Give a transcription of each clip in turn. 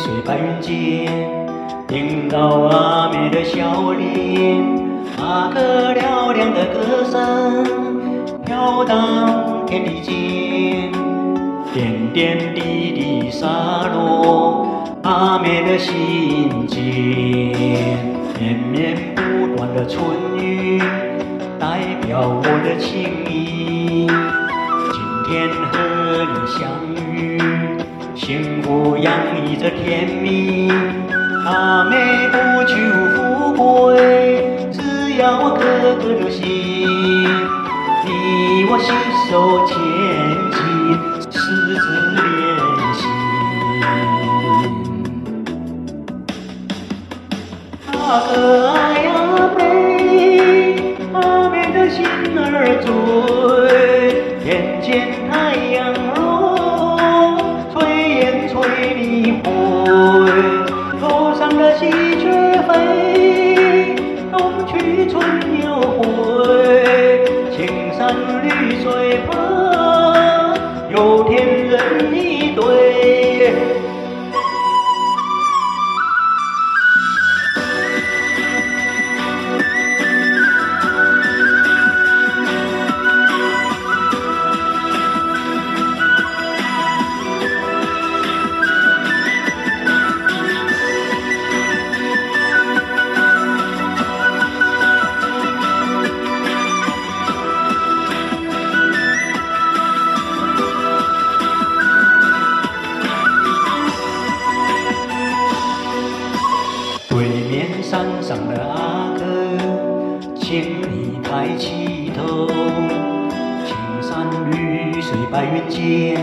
水白云间，萦绕阿妹的笑脸，那个嘹亮的歌声飘荡天地间，点点滴滴洒落阿妹的心间，绵绵不断的春雨代表我的情意。今天和你相遇，幸福洋溢着甜蜜。阿妹不求富贵，只要哥哥的心。你我携手前进，十指连心。那个爱阿妹，阿妹的心儿醉，眼见太阳落，炊烟催你回。头上的喜鹊飞，冬去春又回。青山绿水旁，有天人一对。对面山上的阿哥，请你抬起头，青山绿水白云间，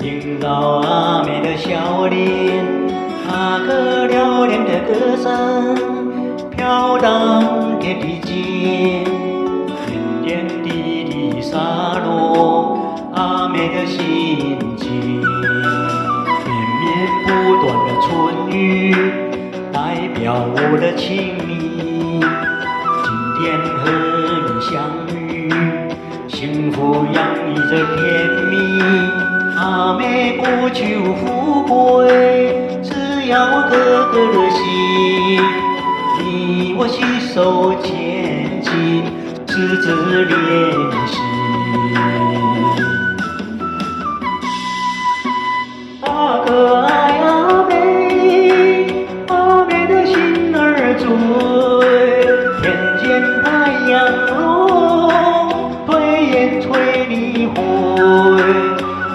萦绕阿妹的笑脸，那个嘹亮的歌声飘荡天地间，点点滴滴洒落阿妹的心间，绵绵不断的春雨代表我的情意。今天和你相遇，幸福洋溢着甜蜜。阿妹不求富贵，只要哥哥的心。你我携手前进，十指连心。那个爱阿妹，阿妹的心儿醉，眼见太阳落，炊烟催你回。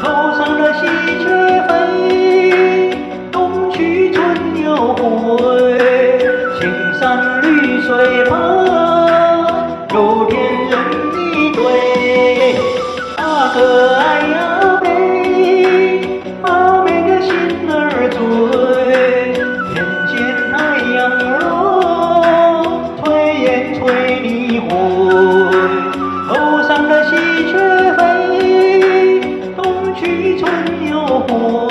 头上的喜鹊飞，冬去春又回。青山绿水旁，有天人一对。那个爱阿妹，阿妹的心儿醉，眼见太阳落，炊烟催你回。头上的喜鹊飞，冬去春又回。